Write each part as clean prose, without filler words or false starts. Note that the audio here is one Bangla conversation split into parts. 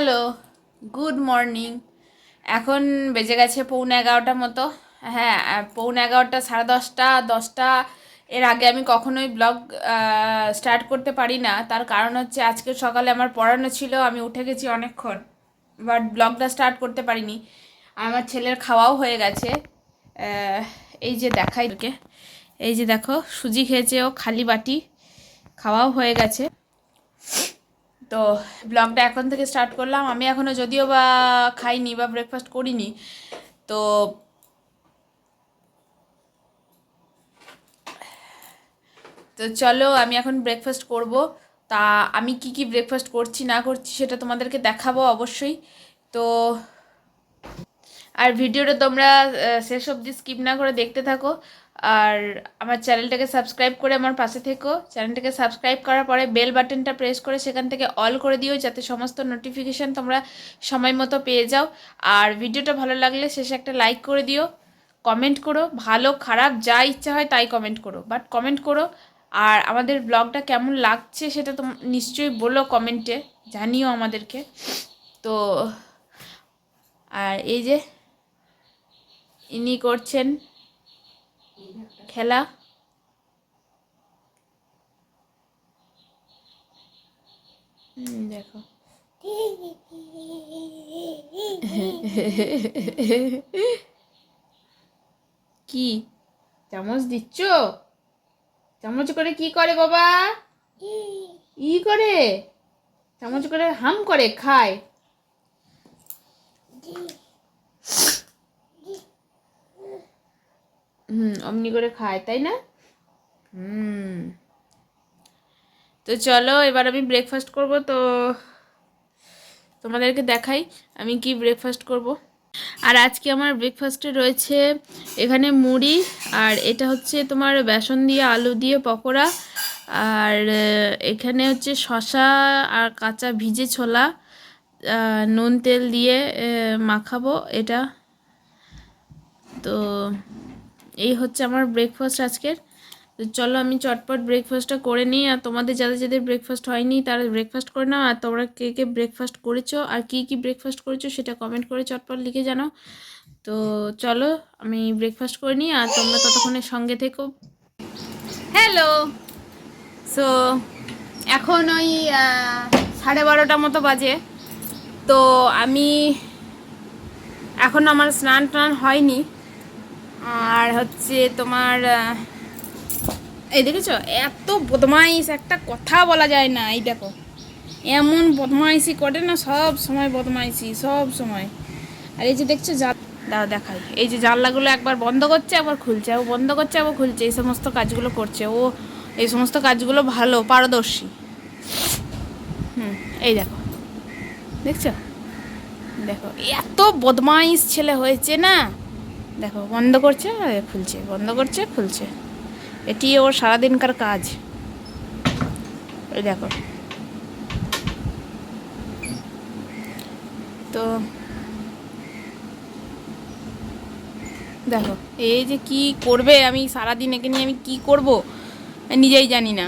Hello, good morning. এখন বেজে গেছে 11:45 মতো। হ্যাঁ, 11:45, 10:30, 10টা এর আগে আমি কখনোই ব্লগ স্টার্ট করতে পারি না। তার কারণ হচ্ছে আজকে সকালে আমার পড়ানো ছিল, আমি উঠে গেছি অনেকক্ষণ, বাট ব্লগটা স্টার্ট করতে পারিনি। আমার ছেলের খাওয়াও হয়ে গেছে। আহ, এই যে দেখাই তোকে, এই যে দেখো সুজি খেয়েছে ও খালি বাটি, খাওয়াও হয়ে গেছে। তো ব্লগটা এখন থেকে স্টার্ট করলাম। আমি এখনও যদিও বা খাইনি বা ব্রেকফাস্ট করিনি। তো তো চলো আমি এখন ব্রেকফাস্ট করব। তা আমি কি কি ব্রেকফাস্ট করছি না করছি সেটা তোমাদেরকে দেখাবো অবশ্যই। তো আর ভিডিওটা তোমরা শেষ অবধি স্কিপ না করে দেখতে থাকো। আর আমার চ্যানেলটাকে সাবস্ক্রাইব করে আমার পাশে থেকো। চ্যানেলটাকে সাবস্ক্রাইব করার পরে বেল বাটনটা প্রেস করে সেখান থেকে অল করে দিও, যাতে সমস্ত নোটিফিকেশান তোমরা সময় মতো পেয়ে যাও। আর ভিডিওটা ভালো লাগলে শেষে একটা লাইক করে দিও। কমেন্ট করো, ভালো খারাপ যা ইচ্ছা হয় তাই কমেন্ট করো, বাট কমেন্ট করো। আর আমাদের ব্লগটা কেমন লাগছে সেটা তো নিশ্চয়ই বলো কমেন্টে, জানিও আমাদেরকে। তো আর এই যে ইনি করছেন খেলা। দেখো কি চামচ দিচ্ছ? চামচ করে কি করে বাবা? ই করে চামচ করে হাম করে খায়। অমনি করে খায়, তাই না? তো চলো এবার আমি ব্রেকফাস্ট করব। তো তোমাদেরকে দেখাই আমি কি ব্রেকফাস্ট করব। আর আজকে আমার ব্রেকফাস্টে রয়েছে এখানে মুড়ি, আর এটা হচ্ছে তোমার বেসন দিয়ে আলু দিয়ে পকোড়া, আর এখানে হচ্ছে শসা আর কাঁচা ভিজে ছোলা নুন তেল দিয়ে মাখাবো এটা। তো এই হচ্ছে আমার ব্রেকফাস্ট আজকের। তো চলো আমি চটপট ব্রেকফাস্টটা করে নিই। আর তোমাদের যাদের যাদের ব্রেকফাস্ট হয়নি তারা ব্রেকফাস্ট করে নাও। আর তোমরা কে কে ব্রেকফাস্ট করেছো আর কি কি ব্রেকফাস্ট করেছো সেটা কমেন্ট করে চটপট লিখে জানাও। তো চলো আমি ব্রেকফাস্ট করে নিই আর তোমরা ততক্ষণের সঙ্গে থেকো। হ্যালো। সো এখন ওই 12:30 মতো বাজে। তো আমি এখন আমার স্নান টান হয়নি। আর হচ্ছে তোমার এই দেখেছো এত বদমাইশ, একটা কথা বলা যায় না। এই দেখো এমন বদমাইশি করে না, সব সময় বদমাইশি, সব সময়। আর এই যে দেখছো দেখাই, এই যে জানলাগুলো একবার বন্ধ করছে একবার খুলছে, ও বন্ধ করছে একবার খুলছে, এই সমস্ত কাজগুলো করছে ও। এই সমস্ত কাজগুলো ভালো পারদর্শী। এই দেখো, দেখছো, দেখো এত বদমাইশ ছেলে হয়েছে না। দেখো বন্ধ করছে খুলছে, বন্ধ করছে খুলছে, এটি ওর সারাদিনকার কাজ। এই দেখো। তো দেখো এই যে কি করবে, আমি সারাদিন একে নিয়ে আমি কি করব নিজেই জানি না।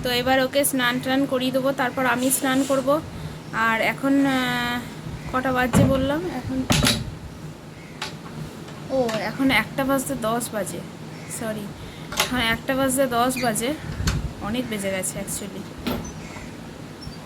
তো এবার ওকে স্নান টান করিয়ে দেবো, তারপর আমি স্নান করব। আর এখন কটা বাজছে বললাম, এখন এখন 1:10 বাজে, সরি, হ্যাঁ 1:10 বাজে, অনেক বেজে গেছে অ্যাকচুয়ালি।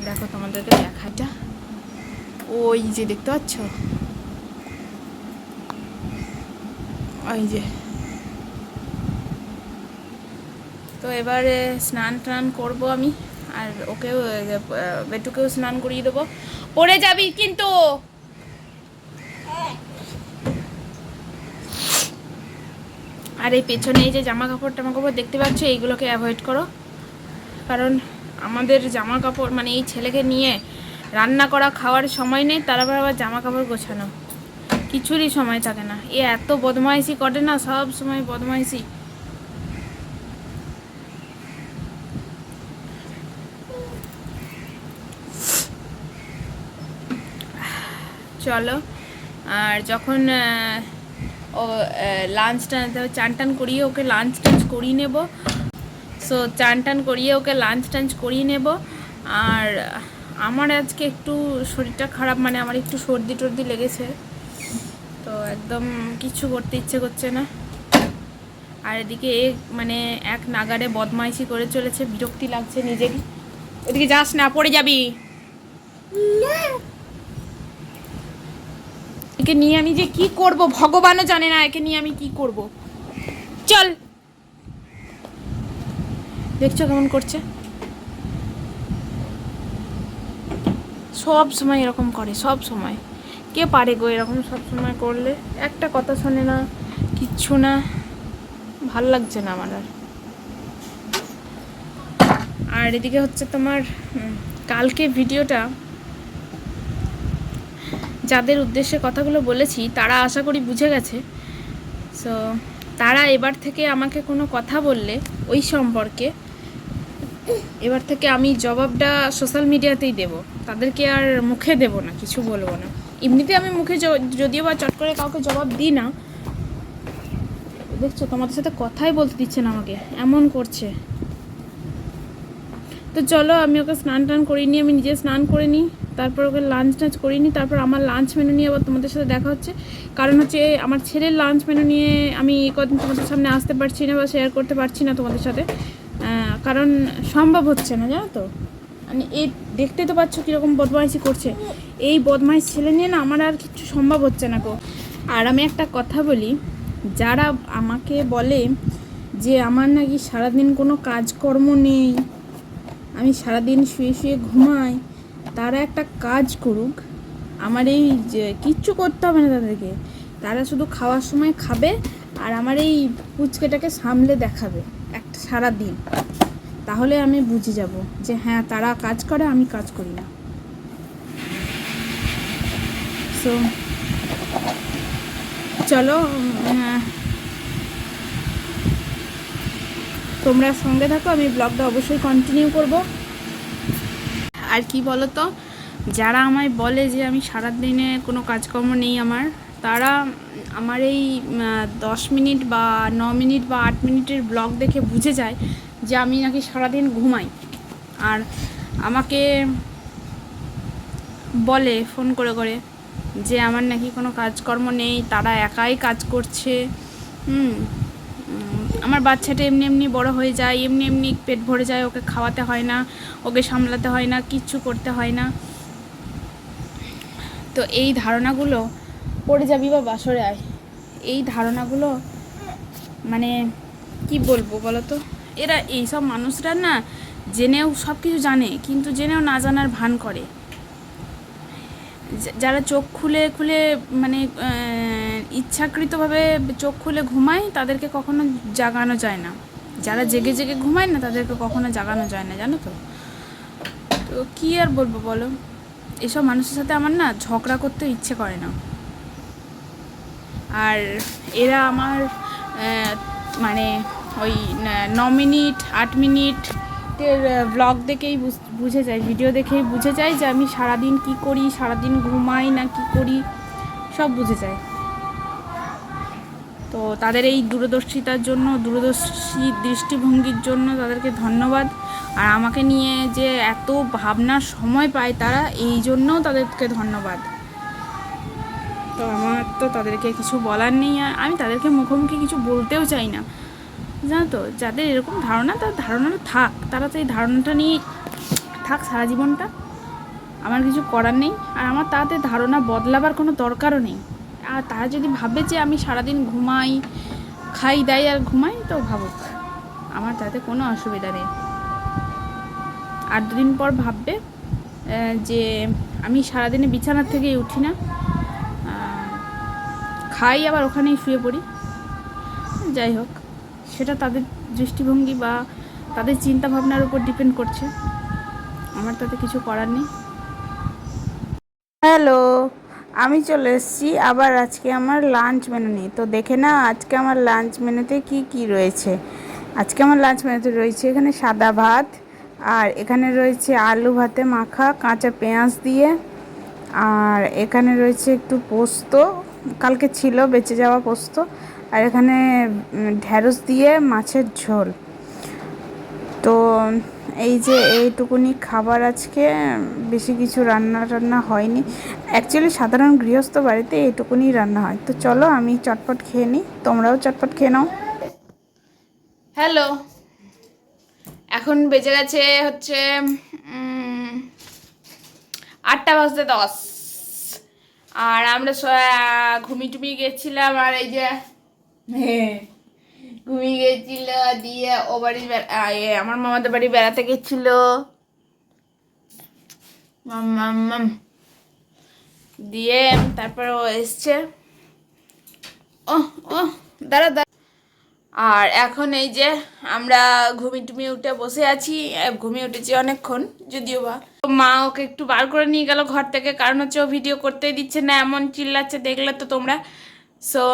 দেখো তোমাদেরকে দেখাটা, ওই যে দেখতে পাচ্ছ, ওই যে। তো এবারে স্নান টান করবো আমি, আর ওকেও বেটুকেও স্নান করিয়ে দেবো। পড়ে যাবি কিন্তু। আর এই পেছনে এই যে জামা কাপড় দেখতে পাচ্ছ, এইগুলোকে অ্যাভয়েড করো। কারণ আমাদের জামা কাপড় মানে এই ছেলেকে নিয়ে রান্না করা খাওয়ার সময় নেই, তারপর আবার জামা কাপড় গোছানো, কিছুরই সময় থাকে না। এ এত বদমাইশি করে না, সব সময় বদমাইশি। চলো আর যখন ও লাঞ্চ চান টান করিয়ে ওকে লাঞ্চ টাঞ্চ করিয়ে নেব। সো চান টান করিয়ে ওকে লাঞ্চ টাঞ্চ করিয়ে নেব। আর আমার আজকে একটু শরীরটা খারাপ, মানে আমার একটু সর্দি টর্দি লেগেছে, তো একদম কিছু করতে ইচ্ছে করছে না। আর এদিকে মানে এক নাগাড়ে বদমাইশি করে চলেছে, বিরক্তি লাগছে নিজেরই। ওদিকে যাস না, পড়ে যাবি। একে নিয়ে আমি যে কি করব ভগবানও জানে না, একে নিয়ে আমি কি করব। চল, দেখছো কেমন করছে, সব সময় এরকম করে, সব সময়। কে পারে গো এরকম সব সময় করলে? একটা কথা শোনে না, কিচ্ছু না, ভাল লাগছে না আমার। আর এদিকে হচ্ছে তোমার কালকে ভিডিওটা যাদের উদ্দেশ্যে কথাগুলো বলেছি তারা আশা করি বুঝে গেছে। সো তারা এবার থেকে আমাকে কোনো কথা বললে ওই সম্পর্কে, এবার থেকে আমি জবাবটা সোশ্যাল মিডিয়াতেই দেব, তাদেরকে আর মুখে দেব না, কিছু বলবো না। এমনিতে আমি মুখে যদিও বা চট করে কাউকে জবাব দিই না। দেখছো তোমাদের সাথে কথাই বলতে দিচ্ছে না আমাকে, এমন করছে। তো চলো আমি ওকে স্নান টান করিনি, আমি নিজে স্নান করে নিই, তারপর ওকে লাঞ্চ টাঞ্চ করিনি, তারপর আমার লাঞ্চ মেনু নিয়ে আবার তোমাদের সাথে দেখা হচ্ছে। কারণ হচ্ছে আমার ছেলের লাঞ্চ মেনু নিয়ে আমি কদিন তোমাদের সামনে আসতে পারছি না বা শেয়ার করতে পারছি না তোমাদের সাথে, কারণ সম্ভব হচ্ছে না, জানো তো। মানে এই দেখতে তো পাচ্ছ কীরকম বদমাইশি করছে, এই বদমাইশ ছেলে নিয়ে না আমার আর কিছু সম্ভব হচ্ছে না গো। আর আমি একটা কথা বলি, যারা আমাকে বলে যে আমার নাকি সারাদিন কোনো কাজকর্ম নেই, আমি সারাদিন শুয়ে শুয়ে ঘুমাই, তারা একটা কাজ করুক, আমার এই যে কিচ্ছু করতে হবে না তাদেরকে, তারা শুধু খাওয়ার সময় খাবে আর আমার এই পুচকেটাকে সামলে দেখাবে একটা সারাদিন, তাহলে আমি বুঝে যাব যে হ্যাঁ তারা কাজ করে, আমি কাজ করি না। সো চলো, তোমরা সঙ্গে থাকো, আমি ব্লগটা অবশ্যই কন্টিনিউ করব। আর কি বলো তো, যারা আমায় বলে যে আমি সারাদিনে কোনো কাজকর্ম নেই আমার, তারা আমার এই 10 মিনিট বা 9 মিনিট বা 8 মিনিটের ব্লগ দেখে বুঝে যায় যে আমি নাকি সারাদিন ঘুমাই। আর আমাকে বলে ফোন করে করে যে আমার নাকি কোনো কাজকর্ম নেই, তারা একাই কাজ করছে। আমার বাচ্চাটা এমনি এমনি বড় হয়ে যায়, এমনি এমনি পেট ভরে যায়, ওকে খাওয়াতে হয় না, ওকে সামলাতে হয় না, কিচ্ছু করতে হয় না। তো এই ধারণাগুলো, পড়ে যাবি বা বাসরে আয়, এই ধারণাগুলো মানে কি বলবো বলো তো, এরা এইসব মানুষরা না জেনেও সব কিছু জানে, কিন্তু জেনেও না জানার ভান করে। যারা চোখ খুলে খুলে মানে ইচ্ছাকৃতভাবে চোখ খুলে ঘুমায়, তাদেরকে কখনো জাগানো যায় না। যারা জেগে জেগে ঘুমায় না, তাদেরকে কখনো জাগানো যায় না, জানো তো। তো কী আর বলবো বলো, এসব মানুষের সাথে আমার না ঝগড়া করতে ইচ্ছে করে না। আর এরা আমার মানে ওই 9 মিনিট 8 মিনিটের ব্লগ দেখেই বুঝে যায়, ভিডিও দেখেই বুঝে যায় যে আমি সারাদিন কি করি, সারাদিন ঘুমাই না কি করি, সব বুঝে যায়। তো তাদের এই দূরদর্শিতার জন্য, দূরদর্শী দৃষ্টিভঙ্গির জন্য তাদেরকে ধন্যবাদ। আর আমাকে নিয়ে যে এত ভাবনার সময় পায় তারা, এই জন্যও তাদেরকে ধন্যবাদ। তো আমার তো তাদেরকে কিছু বলার নেই, আর আমি তাদেরকে মুখোমুখি কিছু বলতেও চাই না, জানো তো। যাদের এরকম ধারণা, তার ধারণাটা থাক, তারা তো এই ধারণাটা নিয়ে থাক সারা জীবনটা, আমার কিছু করার নেই। আর আমার তাদের ধারণা বদলাবার কোনো দরকারও নেই। আর তারা যদি ভাবে যে আমি সারাদিন ঘুমাই, খাই দাই আর ঘুমাই, তো ভাবুক, আমার তাতে কোনো অসুবিধা নেই। আর 2 দিন পর ভাববে যে আমি সারাদিনে বিছানার থেকেই উঠি না, খাই আবার ওখানেই শুয়ে পড়ি। যাই হোক, সেটা তাদের দৃষ্টিভঙ্গি বা তাদের চিন্তা ভাবনার উপর ডিপেন্ড করছে, আমার তাতে কিছু করার নেই। হ্যালো, আমি চলে এসেছি আবার আজকে আমার লাঞ্চ মেনু নিয়ে। তো দেখে না আজকে আমার লাঞ্চ মেনুতে কি কি রয়েছে। আজকে আমার লাঞ্চ মেনুতে রয়েছে এখানে সাদা ভাত, আর এখানে রয়েছে আলু ভাতে মাখা কাঁচা পেঁয়াজ দিয়ে, আর এখানে রয়েছে একটু পোস্ত, কালকে ছিল বেঁচে যাওয়া পোস্ত, আর এখানে ঢ্যাঁড়স দিয়ে মাছের ঝোল। তো এই যে এইটুকুনি খাবার আজকে, বেশি কিছু রান্না টান্না হয়নি। অ্যাকচুয়ালি সাধারণ গৃহস্থ বাড়িতে এইটুকুনি রান্না হয়। তো চলো আমি চটপট খেয়ে নিই, তোমরাও চটপট খেয়ে নাও। হ্যালো, এখন বেজে গেছে হচ্ছে 8:10। আর আমরা ঘুমিয়ে টুমিয়ে গেছিলাম, আর এই যে ঘুমিয়ে গেছিল, দিয়ে ও বাড়ি আমার মামাদের বাড়ি বেড়াতে গেছিল। মাম দিয়ে তারপর ও এসছে। ও ও দাঁড়া দাঁড়া। আর এখন এই যে আমরা ঘুমিয়ে টুমিয়ে উঠে বসে আছি। ঘুমিয়ে উঠেছি অনেকক্ষণ, যদিও বা মা ওকে একটু বার করে নিয়ে গেল ঘর থেকে, কারণ হচ্ছে ও ভিডিও করতেই দিচ্ছে না, এমন চিল্লাচ্ছে, দেখলে তো তোমরা। সো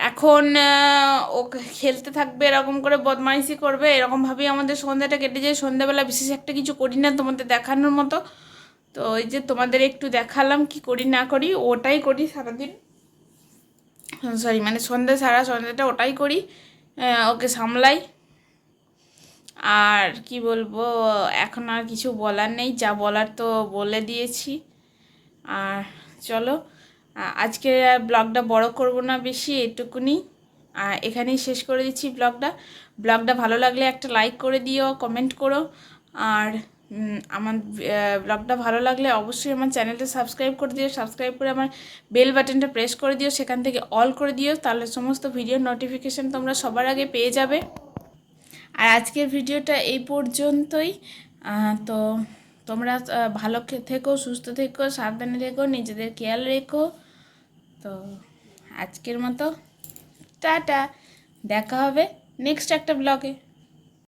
এখন ও খেলতে থাকবে, এরকম করে বদমাইশি করবে, এরকমভাবেই আমাদের সন্ধ্যাটা কেটে যায়। সন্ধ্যাবেলা বিশেষ একটা কিছু করি না তোমাদের দেখানোর মতো। তো ওই যে তোমাদের একটু দেখালাম কি করি না করি, ওটাই করি সারাদিন। সরি, মানে সন্ধ্যাটা ওটাই করি, ওকে সামলাই। আর কি বলবো, এখন আর কিছু বলার নেই, যা বলার তো বলে দিয়েছি। আর চলো, আজকে আর ব্লগটা বড় করব না বেশি, এটুকুনি এখানেই শেষ করে দিচ্ছি ব্লগটা ভালো লাগলে একটা লাইক করে দিও, কমেন্ট করো। আর আমার ব্লগটা ভালো লাগলে অবশ্যই আমার চ্যানেলটা সাবস্ক্রাইব করে দিও, সাবস্ক্রাইব করে আমার বেল বাটনটা প্রেস করে দিও, সেখান থেকে অল করে দিও, তাহলে সমস্ত ভিডিওর নোটিফিকেশান তোমরা সবার আগে পেয়ে যাবে। আর আজকের ভিডিওটা এই পর্যন্তই। তো তোমরা ভালো থেকো, সুস্থ থেকো, সাবধানে থেকো, নিজেদের খেয়াল রেখো। তো আজকের মতো টাটা, দেখা হবে নেক্সট একটা ব্লগে।